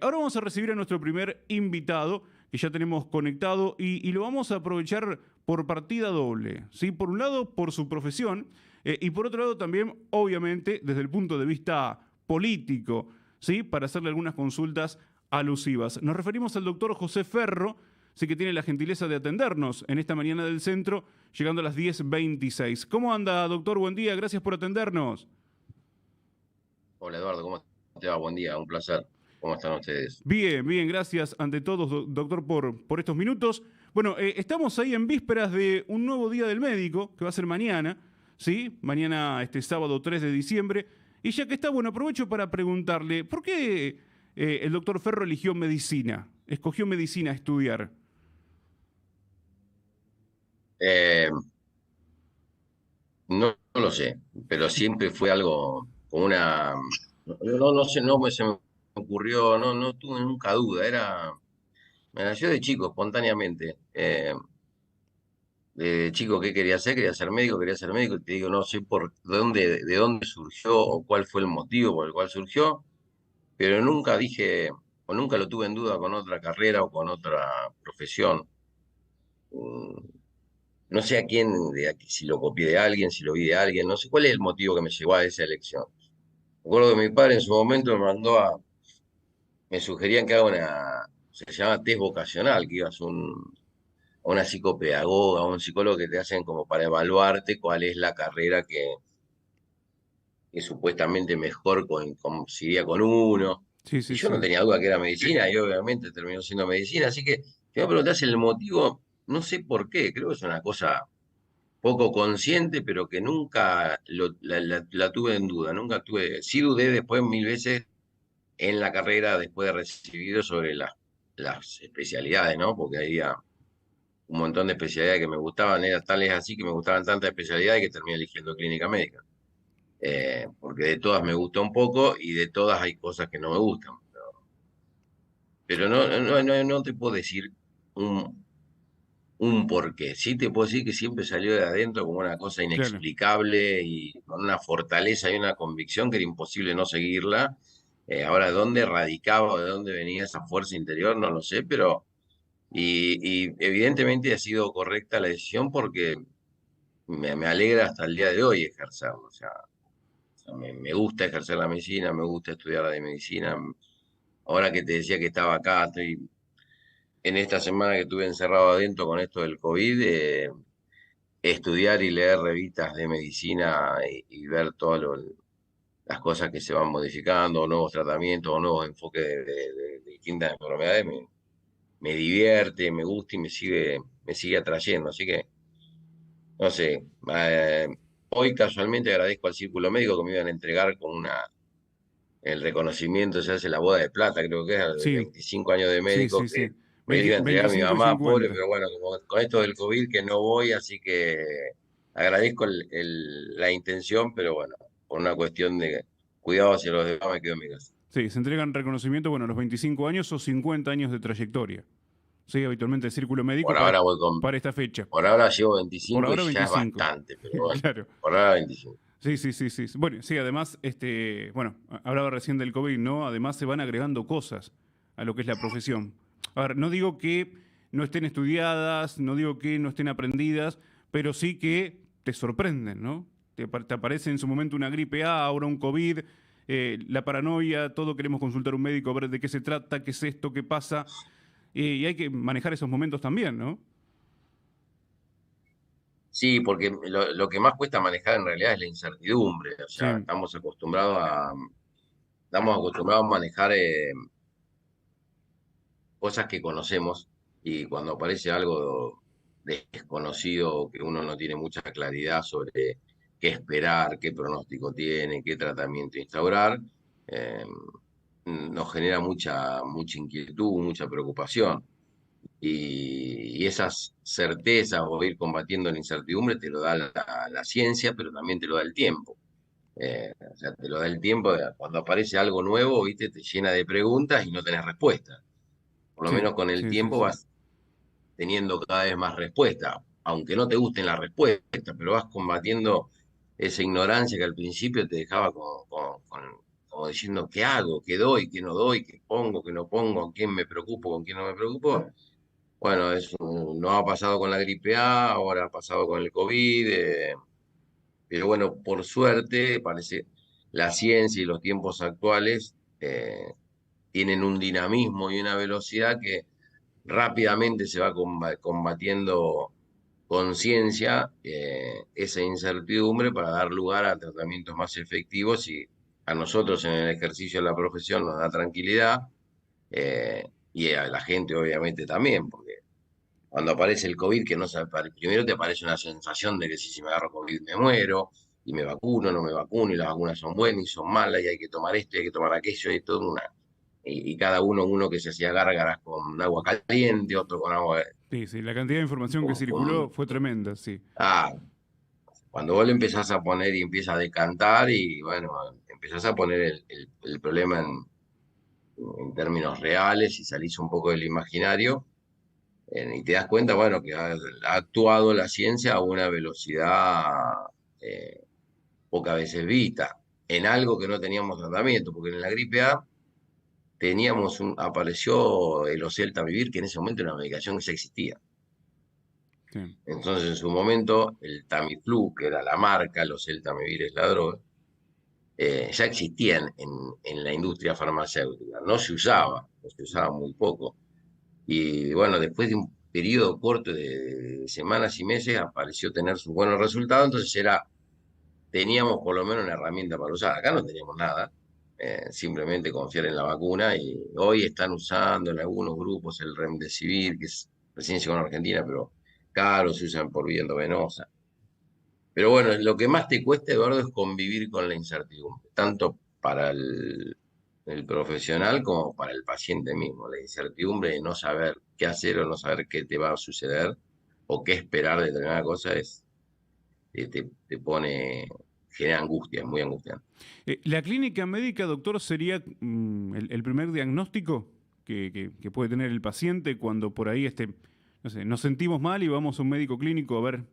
Ahora vamos a recibir a nuestro primer invitado, que ya tenemos conectado, y lo vamos a aprovechar por partida doble. ¿Sí? Por un lado, por su profesión, y por otro lado también, obviamente, desde el punto de vista político, ¿sí? Para hacerle algunas consultas alusivas. Nos referimos al doctor José Ferro, sí que tiene la gentileza de atendernos en esta mañana del centro, llegando a las 10:26. ¿Cómo anda, doctor? Buen día, gracias por atendernos. Hola Eduardo, ¿cómo te va? Buen día, un placer. ¿Cómo están ustedes? Bien, bien, gracias ante todo, doctor, por estos minutos. Bueno, estamos ahí en vísperas de un nuevo Día del Médico, que va a ser mañana, ¿sí? Mañana, este sábado 3 de diciembre. Y ya que está, bueno, aprovecho para preguntarle, ¿por qué el doctor Ferro eligió medicina? Escogió medicina a estudiar. Eh, no lo sé, pero siempre fue algo como una... No sé, se me ocurrió, no tuve nunca duda, me nació de chico, espontáneamente. De chico, ¿qué quería hacer? Quería ser médico, y te digo, no sé de dónde surgió o cuál fue el motivo por el cual surgió, pero nunca dije, o nunca lo tuve en duda con otra carrera o con otra profesión. Mm, No sé a quién, si lo copié de alguien, si lo vi de alguien, no sé cuál es el motivo que me llevó a esa elección. Recuerdo que mi padre en su momento me sugerían que haga se llama test vocacional, que ibas a una psicopedagoga, a un psicólogo que te hacen como para evaluarte cuál es la carrera que supuestamente mejor coincidiría con uno. Sí, Y sí, yo no sí. tenía duda que era medicina, y obviamente terminó siendo medicina, así que si me preguntás el motivo, no sé por qué, creo que es una cosa poco consciente, pero que nunca la tuve en duda, nunca tuve, sí dudé después mil veces en la carrera después de recibido sobre las especialidades, ¿no? Porque había un montón de especialidades que me gustaban, era tales así que me gustaban tantas especialidades que terminé eligiendo clínica médica. Porque de todas me gusta un poco y de todas hay cosas que no me gustan. Pero no te puedo decir un, un porqué. Sí te puedo decir que siempre salió de adentro como una cosa Claro. inexplicable y con una fortaleza y una convicción que era imposible no seguirla. Ahora, ¿de dónde radicaba o de dónde venía esa fuerza interior? No lo sé, pero y evidentemente ha sido correcta la decisión porque me alegra hasta el día de hoy ejercerlo. O sea, me gusta ejercer la medicina, me gusta estudiar la de medicina. Ahora que te decía que estaba acá, estoy en esta semana que estuve encerrado adentro con esto del COVID. Estudiar y leer revistas de medicina y ver todas las cosas que se van modificando, nuevos tratamientos o nuevos enfoques de distintas enfermedades, me divierte, me gusta y me sigue atrayendo. Así que, no sé, hoy casualmente agradezco al Círculo Médico que me iban a entregar el reconocimiento, se hace la boda de plata, creo que es de Sí, 25 años de sí, médico sí, que sí. me iba a entregar mi 25 y mamá, pobre, 50. pero bueno, como con esto del COVID que no voy, así que agradezco la intención, pero bueno, por una cuestión de cuidado hacia los demás me quedo en mi casa. Sí, se entregan reconocimiento, bueno, a los 25 años o 50 años de trayectoria. Sí, habitualmente el círculo médico Por ahora voy para esta fecha. por ahora llevo Por 25 y ahora ya es 25. bastante, pero bueno, Claro. por ahora 25. Sí, sí, sí, sí. Bueno, sí, además, bueno, hablaba recién del COVID, ¿no? Además se van agregando cosas a lo que es la profesión. A ver, no digo que no estén estudiadas, no digo que no estén aprendidas, pero sí que te sorprenden, ¿no? Te aparece en su momento una gripe A, ahora un COVID, la paranoia, todo queremos consultar a un médico a ver de qué se trata, qué es esto, qué pasa, y hay que manejar esos momentos también, ¿no? Sí, porque lo que más cuesta manejar en realidad es la incertidumbre, o sea, Sí, estamos acostumbrados a manejar cosas que conocemos y cuando aparece algo desconocido que uno no tiene mucha claridad sobre qué esperar, qué pronóstico tiene, qué tratamiento instaurar, eh, nos genera mucha inquietud, mucha preocupación. Y esas certezas o ir combatiendo la incertidumbre te lo da la ciencia, pero también te lo da el tiempo. O sea, te lo da el tiempo, cuando aparece algo nuevo, ¿viste? Te llena de preguntas y no tenés respuesta. Por lo sí, menos con el sí, sí, tiempo sí. vas teniendo cada vez más respuesta, aunque no te gusten las respuestas, pero vas combatiendo esa ignorancia que al principio te dejaba como como diciendo, ¿qué hago? ¿Qué doy? ¿Qué no doy? ¿Qué pongo? ¿Qué no pongo? ¿Con quién me preocupo? ¿Con quién no me preocupo? Bueno, no ha pasado con la gripe A, ahora ha pasado con el COVID, pero bueno, por suerte, parece la ciencia y los tiempos actuales tienen un dinamismo y una velocidad que rápidamente se va combatiendo con ciencia esa incertidumbre para dar lugar a tratamientos más efectivos y a nosotros en el ejercicio de la profesión nos da tranquilidad y a la gente obviamente también, porque cuando aparece el COVID, que no se primero te aparece una sensación de que si me agarro COVID me muero, y me vacuno, no me vacuno, y las vacunas son buenas y son malas, y hay que tomar esto, y hay que tomar aquello, y todo una. Y cada uno que se hacía gárgaras con agua caliente, otro con agua. Sí, sí, la cantidad de información que circuló fue tremenda, sí. Ah, cuando vos le empezás a poner y empieza a decantar, y bueno, empezás a poner el problema en términos reales y salís un poco del imaginario. Y te das cuenta, bueno, que ha actuado la ciencia a una velocidad eh, pocas veces vista, en algo que no teníamos tratamiento, porque en la gripe A apareció el Oseltamivir, que en ese momento era una medicación que ya existía. Sí. Entonces, en su momento, el Tamiflu, que era la marca, el Oseltamivir es la droga, ya existía en la industria farmacéutica. No se usaba muy poco. Y bueno, después de un periodo corto de semanas y meses, apareció tener sus buenos resultados, entonces teníamos por lo menos una herramienta para usar. Acá no teníamos nada, simplemente confiar en la vacuna y hoy están usando en algunos grupos el Remdesivir, que recién llegó en Argentina, pero caro, se usan por vía endovenosa. Pero bueno, lo que más te cuesta, Eduardo, es convivir con la incertidumbre, tanto para el profesional como para el paciente mismo. La incertidumbre de no saber qué hacer o no saber qué te va a suceder o qué esperar de determinada cosa te pone, genera angustia, es muy angustiante. ¿La clínica médica, doctor, sería el primer diagnóstico que puede tener el paciente cuando por ahí no sé, nos sentimos mal y vamos a un médico clínico a ver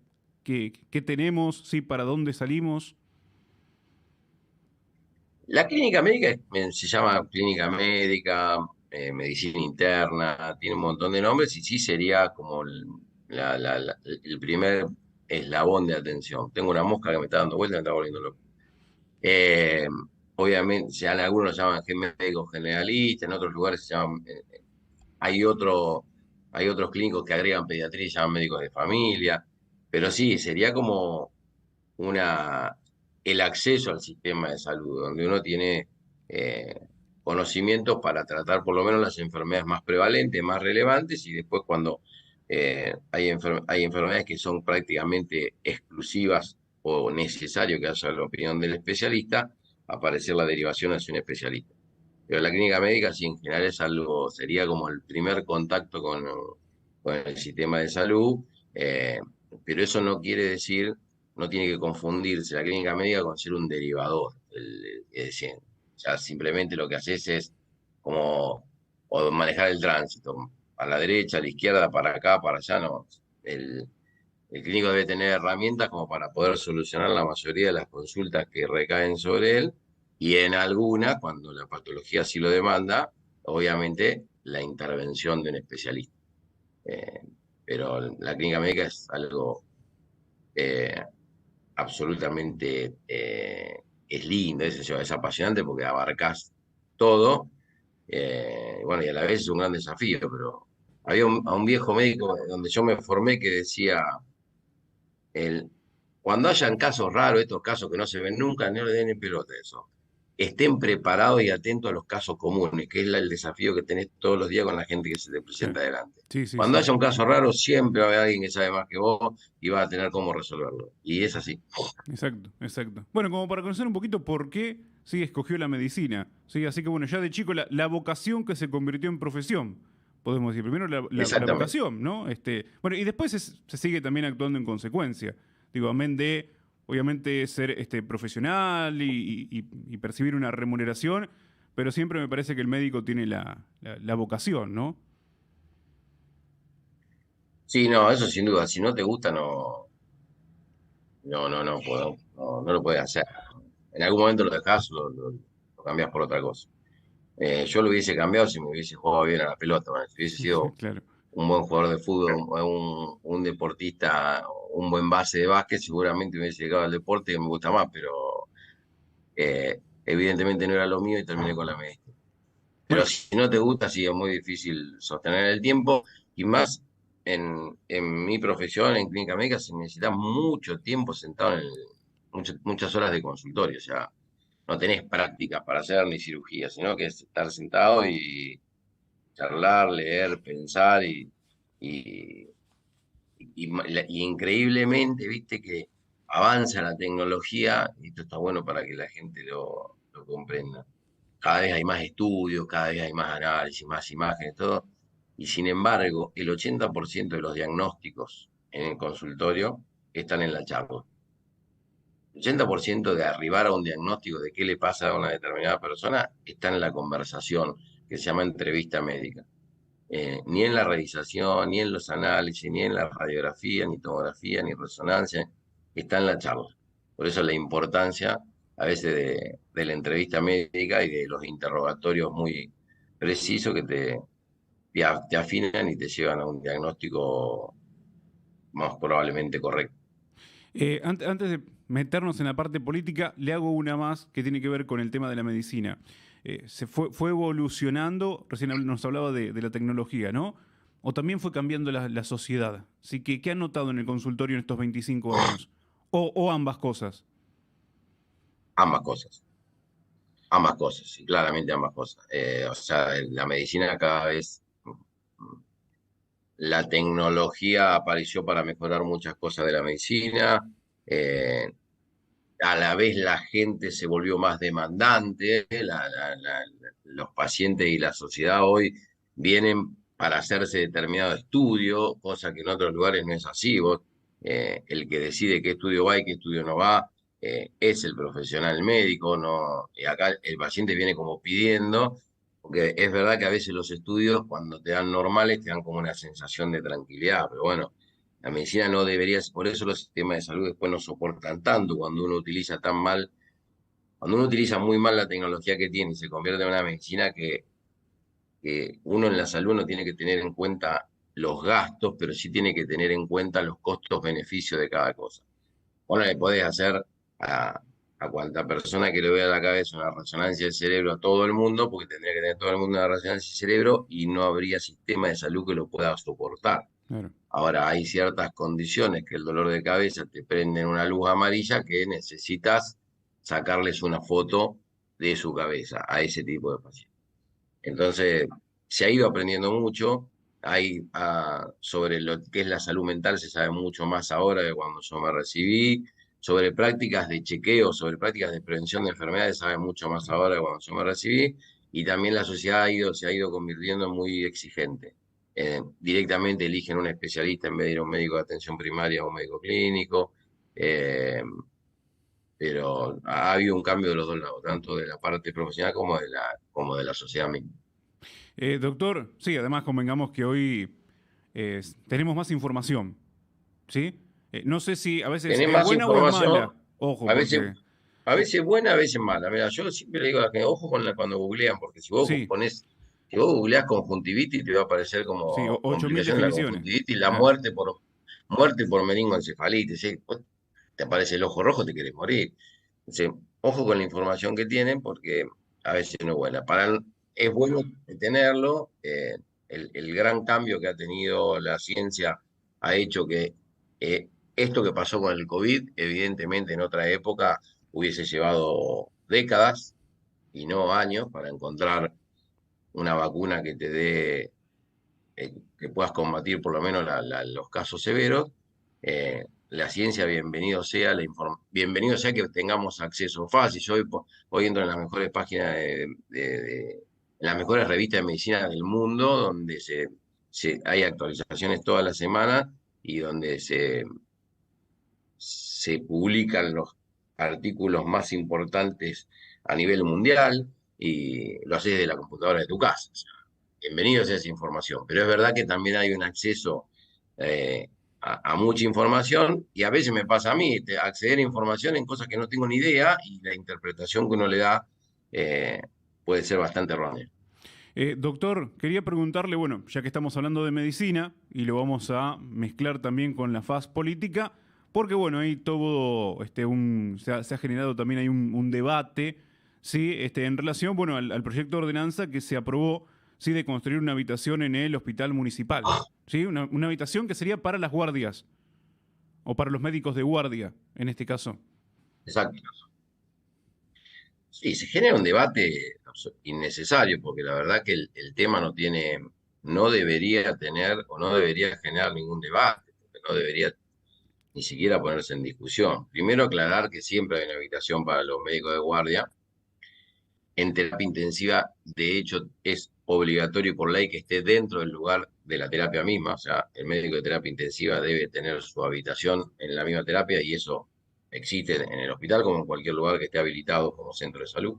qué tenemos, sí, para dónde salimos? La clínica médica se llama clínica médica, medicina interna, tiene un montón de nombres y sí sería como el primer eslabón de atención. Tengo una mosca que me está dando vuelta, me está volviendo loco. Eh, Obviamente, ya en algunos lo llaman médicos generalistas, en otros lugares se llaman, hay otro, hay otros clínicos que agregan pediatría y llaman médicos de familia, pero sí, sería como una, el acceso al sistema de salud, donde uno tiene eh, conocimientos para tratar por lo menos las enfermedades más prevalentes, más relevantes, y después cuando hay enfermedades que son prácticamente exclusivas o necesario que haya la opinión del especialista, aparecer la derivación hacia un especialista. Pero la clínica médica, sí, en general es algo, sería como el primer contacto con el sistema de salud, pero eso no quiere decir, no tiene que confundirse la clínica médica con ser un derivador. Es decir, ya simplemente lo que haces es como o manejar el tránsito, a la derecha, a la izquierda, para acá, para allá, no. El clínico debe tener herramientas como para poder solucionar la mayoría de las consultas que recaen sobre él y en alguna, cuando la patología así lo demanda, obviamente la intervención de un especialista. Eh, pero la clínica médica es algo eh, absolutamente, es lindo, es apasionante porque abarcas todo, bueno, y a la vez es un gran desafío, pero había a un viejo médico donde yo me formé que decía el, cuando hayan casos raros, estos casos que no se ven nunca, no le den en pelota eso. Estén preparados y atentos a los casos comunes, que es el desafío que tenés todos los días con la gente que se te Sí, presenta adelante. sí, sí, Cuando sí. haya un caso raro, siempre va a haber alguien que sabe más que vos y va a tener cómo resolverlo. Y es así. Exacto, exacto. Bueno, como para conocer un poquito por qué sí escogió la medicina. Sí, así que bueno, ya de chico la vocación que se convirtió en profesión. Podemos decir, primero la Exactamente. vocación, ¿no? Bueno, y después se sigue también actuando en consecuencia. Digo, amén de, obviamente, ser profesional y percibir una remuneración, pero siempre me parece que el médico tiene la vocación, ¿no? Sí, no, eso sin duda. Si no te gusta, no puedo, no lo puedes hacer. En algún momento lo dejás, lo cambiás por otra cosa. Yo lo hubiese cambiado si me hubiese jugado bien a la pelota, bueno, si hubiese sido Claro. un buen jugador de fútbol, un deportista, un buen base de básquet, seguramente me hubiese llegado al deporte que me gusta más, pero evidentemente no era lo mío y terminé con la medicina. Pero Bueno, si no te gusta, sí es muy difícil sostener el tiempo y más en mi profesión, en clínica médica, se necesita mucho tiempo sentado muchas horas de consultorio, o sea, no tenés práctica para hacer ni cirugía, sino que es estar sentado y charlar, leer, pensar y, y increíblemente, viste que avanza la tecnología, y esto está bueno para que la gente lo comprenda. Cada vez hay más estudios, cada vez hay más análisis, más imágenes, todo. Y sin embargo, el 80% de los diagnósticos en el consultorio están en la charla. El 80% de arribar a un diagnóstico de qué le pasa a una determinada persona está en la conversación, que se llama entrevista médica. Ni en la realización, ni en los análisis, ni en la radiografía, ni tomografía, ni resonancia, está en la charla. Por eso la importancia a veces de la entrevista médica y de los interrogatorios muy precisos que te afinan y te llevan a un diagnóstico más probablemente correcto. antes de meternos en la parte política, le hago una más que tiene que ver con el tema de la medicina. Fue evolucionando, recién nos hablaba de la tecnología, ¿no? O también fue cambiando la sociedad. Así que, ¿qué ha notado en el consultorio en estos 25 años? O ambas cosas. Ambas cosas, ambas cosas, sí, claramente ambas cosas. O sea, la medicina cada vez, la tecnología apareció para mejorar muchas cosas de la medicina. eh, a la vez la gente se volvió más demandante, los pacientes y la sociedad hoy vienen para hacerse determinado estudio, cosa que en otros lugares no es así. Vos, el que decide qué estudio va y qué estudio no va, es el profesional médico, no, y acá el paciente viene como pidiendo, porque es verdad que a veces los estudios cuando te dan normales te dan como una sensación de tranquilidad, pero bueno, la medicina no debería, por eso los sistemas de salud después no soportan tanto cuando uno utiliza tan mal, cuando uno utiliza muy mal la tecnología que tiene y se convierte en una medicina que uno en la salud no tiene que tener en cuenta los gastos, pero sí tiene que tener en cuenta los costos-beneficios de cada cosa. Vos no le podés hacer a, a cuanta persona que le vea la cabeza una resonancia del cerebro a todo el mundo, porque tendría que tener todo el mundo una resonancia del cerebro y no habría sistema de salud que lo pueda soportar. Claro. Ahora, hay ciertas condiciones que el dolor de cabeza te prende en una luz amarilla que necesitas sacarles una foto de su cabeza a ese tipo de pacientes. Entonces, se ha ido aprendiendo mucho. Sobre lo que es la salud mental se sabe mucho más ahora de cuando yo me recibí. Sobre prácticas de chequeo, sobre prácticas de prevención de enfermedades, se sabe mucho más ahora de cuando yo me recibí. Y también la sociedad se ha ido convirtiendo muy exigente. Directamente eligen un especialista en vez de ir a un médico de atención primaria o un médico clínico. Eh, pero ha habido un cambio de los dos lados, tanto de la parte profesional como de la sociedad misma. Doctor, sí, además convengamos que hoy tenemos más información, ¿sí? No sé si a veces Tenés es más buena o es información, mala. Ojo, a veces, porque a veces buena, a veces mala. Mira, yo siempre le digo a la gente, ojo cuando googlean, porque sí, si vos googleás conjuntivitis, te va a aparecer sí, como 8.000 complicación de la definiciones. conjuntivitis, la Claro. muerte por meningoencefalitis, ¿sí? Pues, te aparece el ojo rojo, te querés morir. Entonces, ojo con la información que tienen, porque a veces no es buena. Es bueno tenerlo. El gran cambio que ha tenido la ciencia ha hecho que esto que pasó con el COVID, evidentemente en otra época hubiese llevado décadas y no años para encontrar una vacuna que te dé, que puedas combatir por lo menos los casos severos. La ciencia, bienvenido sea que tengamos acceso fácil. Yo hoy entro en las mejores páginas en las mejores revistas de medicina del mundo, donde hay actualizaciones todas las semanas y donde se publican los artículos más importantes a nivel mundial y lo haces de la computadora de tu casa. O sea, bienvenido sea esa información. Pero es verdad que también hay un acceso eh, a mucha información y a veces me pasa a mí acceder a información en cosas que no tengo ni idea y la interpretación que uno le da eh, puede ser bastante erróneo. Doctor, quería preguntarle, bueno, ya que estamos hablando de medicina y lo vamos a mezclar también con la faz política, porque bueno, hay todo, se ha generado también hay un debate, ¿sí? En relación, bueno, al proyecto de ordenanza que se aprobó, ¿sí? De construir una habitación en el hospital municipal, ¿sí? Una habitación que sería para las guardias, o para los médicos de guardia, en este caso. Exacto. Sí, se genera un debate innecesario, porque la verdad que el tema no debería tener o no debería generar ningún debate, porque no debería ni siquiera ponerse en discusión. Primero aclarar que siempre hay una habitación para los médicos de guardia. En terapia intensiva, de hecho, es obligatorio por ley que esté dentro del lugar de la terapia misma. O sea, el médico de terapia intensiva debe tener su habitación en la misma terapia y eso existe en el hospital como en cualquier lugar que esté habilitado como centro de salud.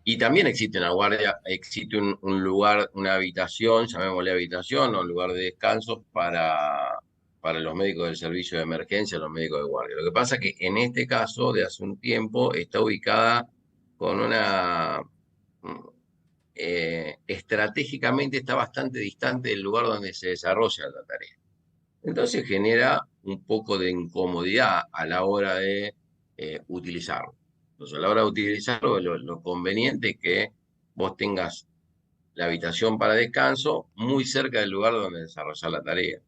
Y también existe una guardia, existe un lugar, una habitación, llamémosle habitación o un lugar de descanso para los médicos del servicio de emergencia, los médicos de guardia. Lo que pasa es que en este caso, de hace un tiempo, está ubicada con estratégicamente está bastante distante del lugar donde se desarrolla la tarea. Entonces genera un poco de incomodidad a la hora de utilizarlo. Entonces, a la hora de utilizarlo, lo conveniente es que vos tengas la habitación para descanso muy cerca del lugar donde desarrollar la tarea.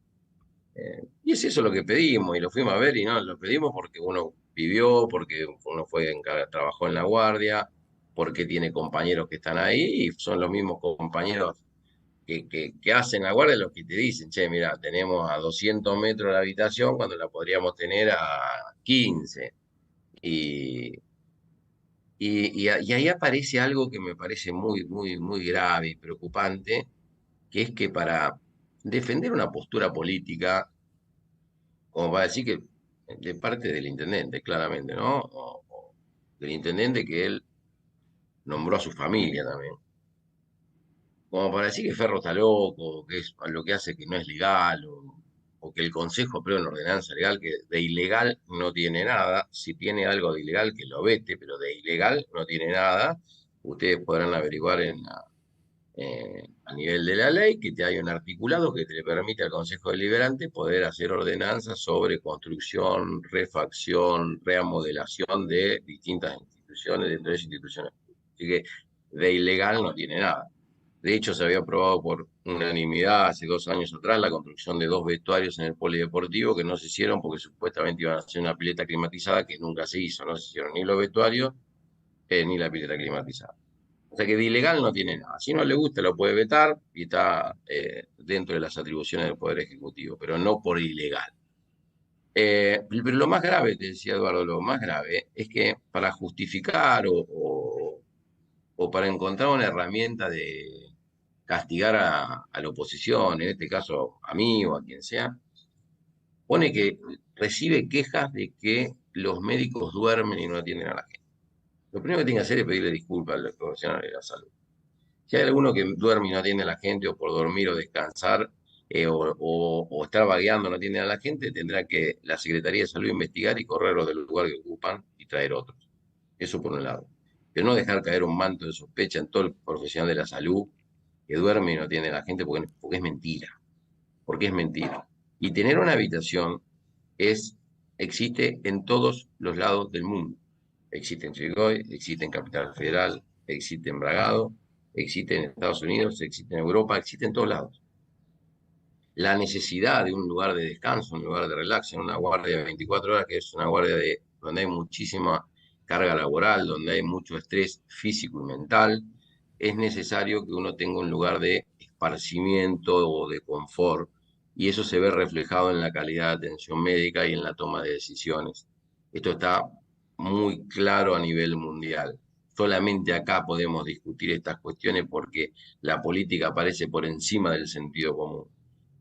Y es eso lo que pedimos, y lo fuimos a ver, y no, lo pedimos porque uno vivió, porque uno trabajó en la guardia, porque tiene compañeros que están ahí, y son los mismos compañeros que hacen la guardia los que te dicen, che, mira, tenemos a 200 metros la habitación cuando la podríamos tener a 15. Y, y ahí aparece algo que me parece muy, muy, muy grave y preocupante, que es que para defender una postura política, como para decir que de parte del intendente, claramente, ¿no? O del intendente que él nombró a su familia también. Como para decir que Ferro está loco, que es lo que hace que no es legal, o que el Consejo apruebe una ordenanza legal que de ilegal no tiene nada. Si tiene algo de ilegal, que lo vete, pero de ilegal no tiene nada. Ustedes podrán averiguar a nivel de la ley que te hay un articulado que te le permite al Consejo Deliberante poder hacer ordenanzas sobre construcción, refacción, reamodelación de distintas instituciones, de tres instituciones. Así que de ilegal no tiene nada. De hecho, se había aprobado por unanimidad hace 2 años atrás la construcción de 2 vestuarios en el polideportivo que no se hicieron porque supuestamente iban a hacer una pileta climatizada que nunca se hizo. No se hicieron ni los vestuarios ni la pileta climatizada. O sea que de ilegal no tiene nada. Si no le gusta, lo puede vetar y está dentro de las atribuciones del Poder Ejecutivo, pero no por ilegal. Pero lo más grave, te decía Eduardo, lo más grave es que para justificar o para encontrar una herramienta de castigar a la oposición, en este caso a mí o a quien sea, pone que recibe quejas de que los médicos duermen y no atienden a la gente. Lo primero que tiene que hacer es pedirle disculpas a los profesionales de la salud. Si hay alguno que duerme y no atiende a la gente, o por dormir o descansar, o estar vagueando no atiende a la gente, tendrá que la Secretaría de Salud investigar y correrlos del lugar que ocupan y traer otros. Eso por un lado. Pero no dejar caer un manto de sospecha en todo el profesional de la salud que duerme y no atiende a la gente porque es mentira. Porque es mentira. Y tener una habitación es, existe en todos los lados del mundo. Existe en Chivilcoy, existe en Capital Federal, existe en Bragado, existe en Estados Unidos, existe en Europa, existe en todos lados. La necesidad de un lugar de descanso, un lugar de relax, en una guardia de 24 horas, que es una guardia donde hay muchísima carga laboral, donde hay mucho estrés físico y mental, es necesario que uno tenga un lugar de esparcimiento o de confort, y eso se ve reflejado en la calidad de atención médica y en la toma de decisiones. Esto está muy claro a nivel mundial. Solamente acá podemos discutir estas cuestiones porque la política aparece por encima del sentido común.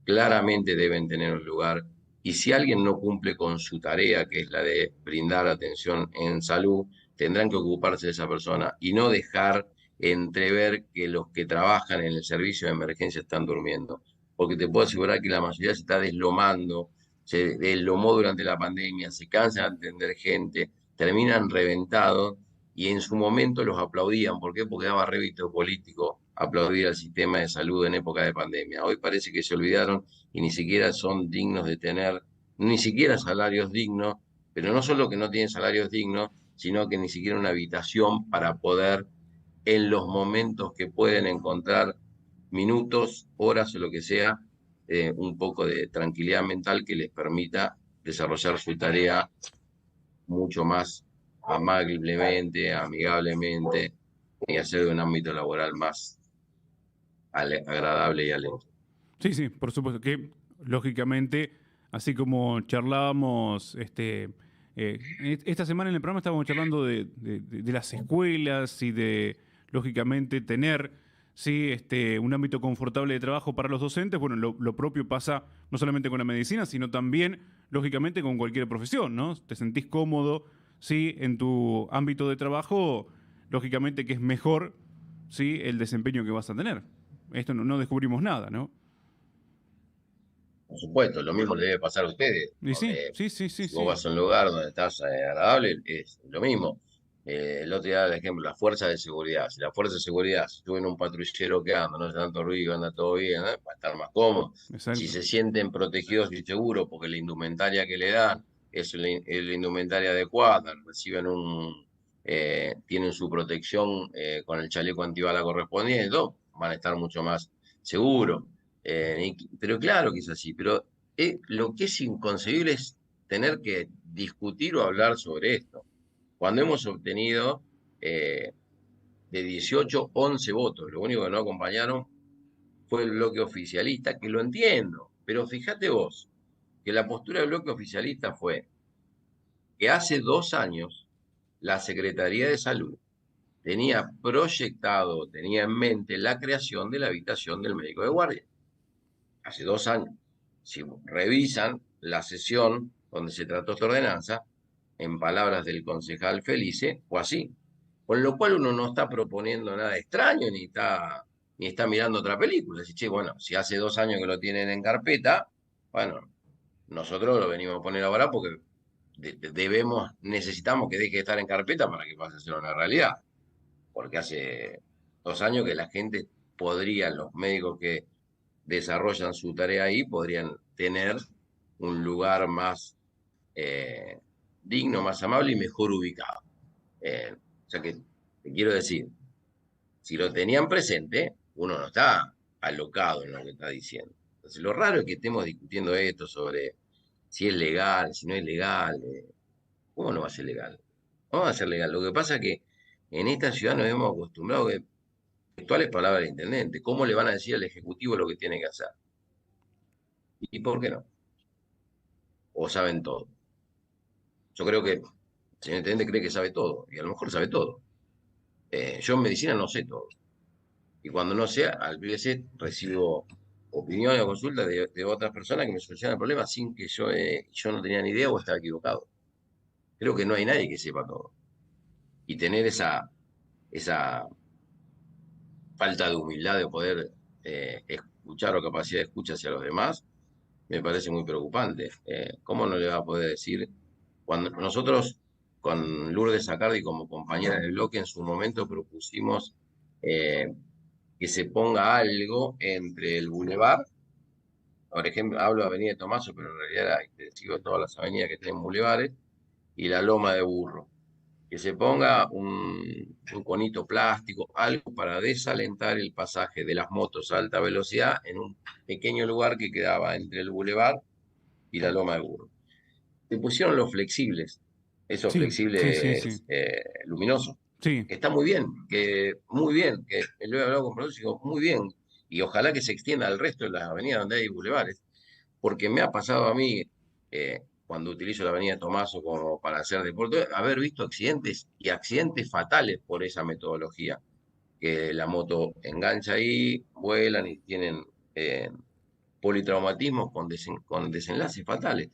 Claramente deben tener un lugar, y si alguien no cumple con su tarea, que es la de brindar atención en salud, tendrán que ocuparse de esa persona y no dejar entrever que los que trabajan en el servicio de emergencia están durmiendo, porque te puedo asegurar que la mayoría se está deslomando, se deslomó durante la pandemia, se cansa de atender gente, terminan reventados y en su momento los aplaudían. ¿Por qué? Porque daba rédito político aplaudir al sistema de salud en época de pandemia. Hoy parece que se olvidaron y ni siquiera son dignos de tener, ni siquiera salarios dignos, pero no solo que no tienen salarios dignos, sino que ni siquiera una habitación para poder, en los momentos que pueden encontrar minutos, horas o lo que sea, un poco de tranquilidad mental que les permita desarrollar su tarea mucho más amablemente, amigablemente, y hacer de un ámbito laboral más agradable y alegre. Sí, sí, por supuesto que, lógicamente, así como charlábamos, esta semana en el programa estábamos charlando de las escuelas y de, lógicamente, tener, sí, un ámbito confortable de trabajo para los docentes. Bueno, lo propio pasa no solamente con la medicina, sino también, lógicamente, con cualquier profesión, ¿no? Te sentís cómodo, sí, en tu ámbito de trabajo, lógicamente que es mejor, sí, el desempeño que vas a tener. Esto no descubrimos nada, ¿no? Por supuesto, lo mismo le debe pasar a ustedes, Y sí, donde sí, sí, sí, si vos sí. vas a un lugar donde estás agradable, es lo mismo. El otro día, por ejemplo, la fuerza de seguridad. Si la fuerza de seguridad suben un patrullero que anda, no hace tanto ruido, anda todo bien, va a estar más cómodo. Si Exacto. se sienten protegidos y seguros porque la indumentaria que le dan es la indumentaria adecuada, reciben tienen su protección con el chaleco antibala correspondiente, todo, van a estar mucho más seguros. Pero claro que es así, pero lo que es inconcebible es tener que discutir o hablar sobre esto. Cuando hemos obtenido de 18, 11 votos, lo único que no acompañaron fue el bloque oficialista, que lo entiendo, pero fíjate vos, que la postura del bloque oficialista fue que hace 2 años la Secretaría de Salud tenía proyectado, tenía en mente la creación de la habitación del médico de guardia. Hace 2 años. Si revisan la sesión donde se trató esta ordenanza, en palabras del concejal Felice, fue así. Con lo cual uno no está proponiendo nada extraño, ni está mirando otra película. Dice, che, bueno, si hace 2 años que lo tienen en carpeta, bueno, nosotros lo venimos a poner ahora porque necesitamos que deje de estar en carpeta para que pase a ser una realidad. Porque hace 2 años que la gente podría, los médicos que desarrollan su tarea ahí, podrían tener un lugar más eh, digno, más amable y mejor ubicado. O sea que, te quiero decir, si lo tenían presente, uno no está alocado en lo que está diciendo. Entonces, lo raro es que estemos discutiendo esto sobre si es legal, si no es legal. ¿Cómo no va a ser legal? No va a ser legal. Lo que pasa es que en esta ciudad nos hemos acostumbrado que textuales palabras del intendente. ¿Cómo le van a decir al Ejecutivo lo que tiene que hacer? ¿Y por qué no? ¿O saben todo? Yo creo que el señor intendente cree que sabe todo, y a lo mejor sabe todo. Yo en medicina no sé todo. Y cuando no sé, al veces recibo opiniones o consultas de otras personas que me solucionan el problema sin que yo no tenía ni idea o estaba equivocado. Creo que no hay nadie que sepa todo. Y tener esa falta de humildad de poder escuchar o capacidad de escucha hacia los demás, me parece muy preocupante. ¿Cómo no le va a poder decir cuando nosotros con Lourdes Sacardi como compañera del bloque en su momento propusimos eh, que se ponga algo entre el bulevar, por ejemplo, hablo de Avenida de Tomaso, pero en realidad era extensivo a todas las avenidas que tienen bulevares, y la Loma de Burro, que se ponga un conito plástico, algo para desalentar el pasaje de las motos a alta velocidad en un pequeño lugar que quedaba entre el bulevar y la Loma de Burro. Se pusieron los flexibles, esos Sí, sí, sí, sí. flexibles luminosos, Sí, que está muy bien, que lo he hablado con productos y digo, muy bien, y ojalá que se extienda al resto de las avenidas donde hay bulevares, porque me ha pasado a mí, cuando utilizo la avenida Tomaso como para hacer deporte, haber visto accidentes y accidentes fatales por esa metodología, que la moto engancha ahí, vuelan y tienen politraumatismos con desenlaces fatales.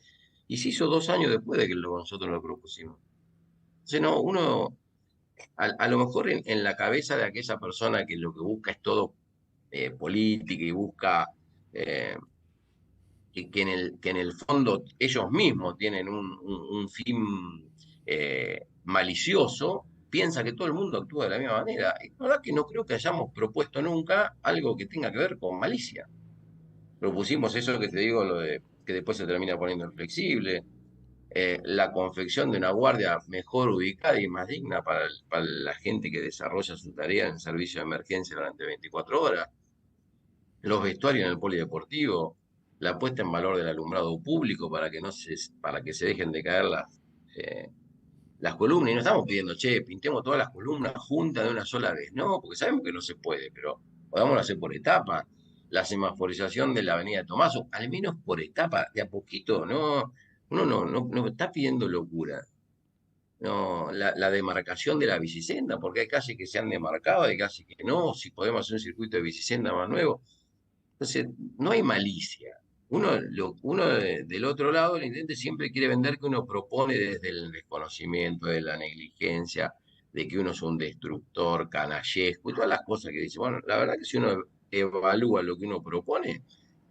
Y se hizo 2 años después de que nosotros lo propusimos. Entonces, no, uno, a lo mejor en la cabeza de aquella persona que lo que busca es todo política y busca eh, que en el fondo ellos mismos tienen un fin malicioso, piensa que todo el mundo actúa de la misma manera. Y la verdad que no creo que hayamos propuesto nunca algo que tenga que ver con malicia. Propusimos eso que te digo, lo de que después se termina poniendo flexible, la confección de una guardia mejor ubicada y más digna para la gente que desarrolla su tarea en servicio de emergencia durante 24 horas, los vestuarios en el polideportivo, la puesta en valor del alumbrado público para que se dejen de caer las columnas. Y no estamos pidiendo, che, pintemos todas las columnas juntas de una sola vez. No, porque sabemos que no se puede, pero podamos hacer por etapas. La semaforización de la avenida de Tomaso, al menos por etapa, de a poquito, no, uno no está pidiendo locura. No, la demarcación de la bicisenda, porque hay calles que se han demarcado, hay calles que no, si podemos hacer un circuito de bicisenda más nuevo. Entonces, no hay malicia. Del otro lado, el intendente siempre quiere vender que uno propone desde el desconocimiento, de la negligencia, de que uno es un destructor, canallesco y todas las cosas que dice. Bueno, la verdad que si uno evalúa lo que uno propone,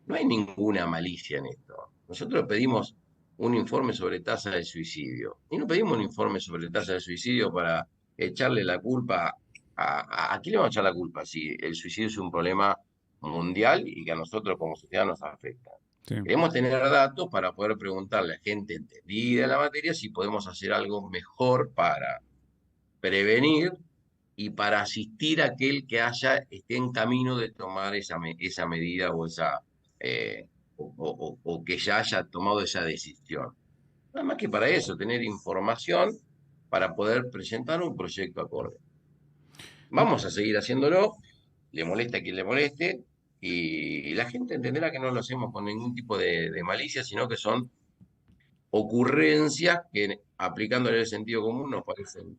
no hay ninguna malicia en esto. Nosotros pedimos un informe sobre tasa de suicidio. Y no pedimos un informe sobre tasa de suicidio para echarle la culpa ¿a quién le vamos a echar la culpa si el suicidio es un problema mundial y que a nosotros como sociedad nos afecta? Sí. Queremos tener datos para poder preguntarle a gente entendida en la materia si podemos hacer algo mejor para prevenir y para asistir a aquel que esté en camino de tomar esa medida o eh, o que ya haya tomado esa decisión. Nada más que para eso, tener información para poder presentar un proyecto acorde. Vamos a seguir haciéndolo, le molesta a quien le moleste, y la gente entenderá que no lo hacemos con ningún tipo de malicia, sino que son ocurrencias que, aplicándole el sentido común, nos parecen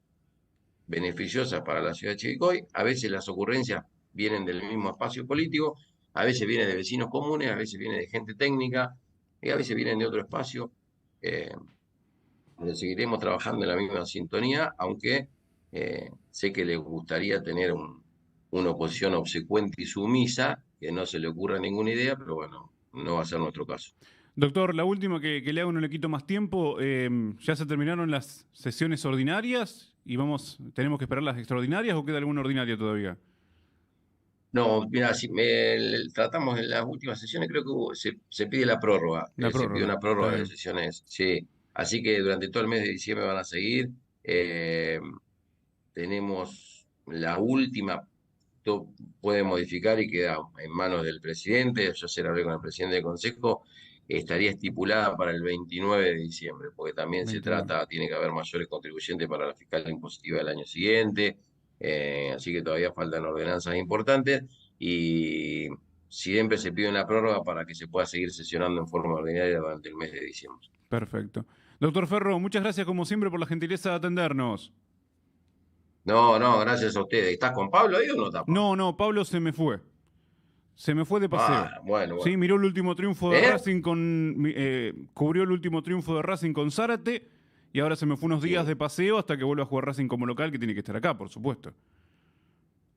beneficiosas para la ciudad de Chivilcoy. A veces las ocurrencias vienen del mismo espacio político, a veces vienen de vecinos comunes, a veces vienen de gente técnica, y a veces vienen de otro espacio. Pero seguiremos trabajando en la misma sintonía, aunque sé que les gustaría tener una oposición obsecuente y sumisa, que no se le ocurra ninguna idea, pero bueno, no va a ser nuestro caso. Doctor, la última que le hago, no le quito más tiempo. ¿Ya se terminaron las sesiones ordinarias y tenemos que esperar las extraordinarias o queda alguna ordinaria todavía? No, mira, si tratamos en las últimas sesiones, creo que se pide la prórroga. La Se pidió prórroga, una está prórroga de bien. sesiones, sí. Así que durante todo el mes de diciembre van a seguir. Tenemos la última, puede modificar y queda en manos del presidente. Yo ayer hablé con el presidente del Consejo, estaría estipulada para el 29 de diciembre, porque también 29. tiene que haber mayores contribuyentes para la fiscal impositiva del año siguiente, así que todavía faltan ordenanzas importantes y siempre se pide una prórroga para que se pueda seguir sesionando en forma ordinaria durante el mes de diciembre. Perfecto. Doctor Ferro, muchas gracias como siempre por la gentileza de atendernos. No, gracias a ustedes. ¿Estás con Pablo ahí o no está Pablo? No, Pablo se me fue. Se me fue de paseo. Ah, bueno. Sí, miró el último triunfo de Racing cubrió el último triunfo de Racing con Zárate y ahora se me fue unos días Sí. de paseo hasta que vuelva a jugar Racing como local, que tiene que estar acá, por supuesto.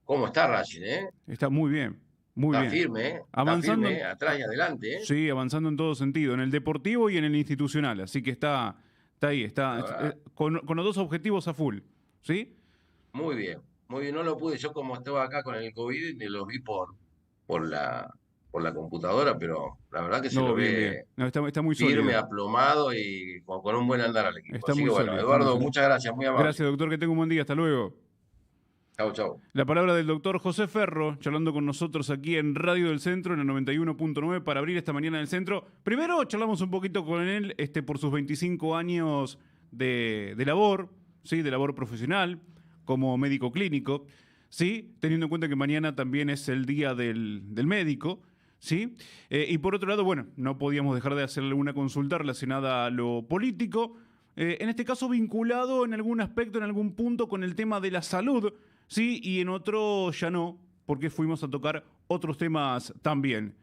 ¿Cómo está Racing, Está muy bien, muy Está bien. firme, Está Avanzando, firme, atrás y adelante, sí, avanzando en todo sentido, en el deportivo y en el institucional. Así que está ahí, La verdad. con los dos objetivos a full. ¿Sí? Muy bien, muy bien. No lo pude, yo como estaba acá con el COVID, los vi por la, por la computadora, pero la verdad que se No, lo bien, bien. ve No, está muy firme, sólido. aplomado y con un buen andar al equipo. Está Así muy que bueno, sólido, está muy Eduardo, sólido. muchas gracias, muy amable. Gracias, doctor, que tenga un buen día. Hasta luego. Chau, chau. La palabra del doctor José Ferro, charlando con nosotros aquí en Radio del Centro, en el 91.9, para abrir esta mañana del centro. Primero charlamos un poquito con él por sus 25 años de labor, ¿sí? De labor profesional, como médico clínico, ¿sí? Teniendo en cuenta que mañana también es el día del médico, ¿sí? Y por otro lado, bueno, no podíamos dejar de hacerle una consulta relacionada a lo político, en este caso vinculado en algún aspecto, en algún punto con el tema de la salud, sí, y en otro ya no, porque fuimos a tocar otros temas también.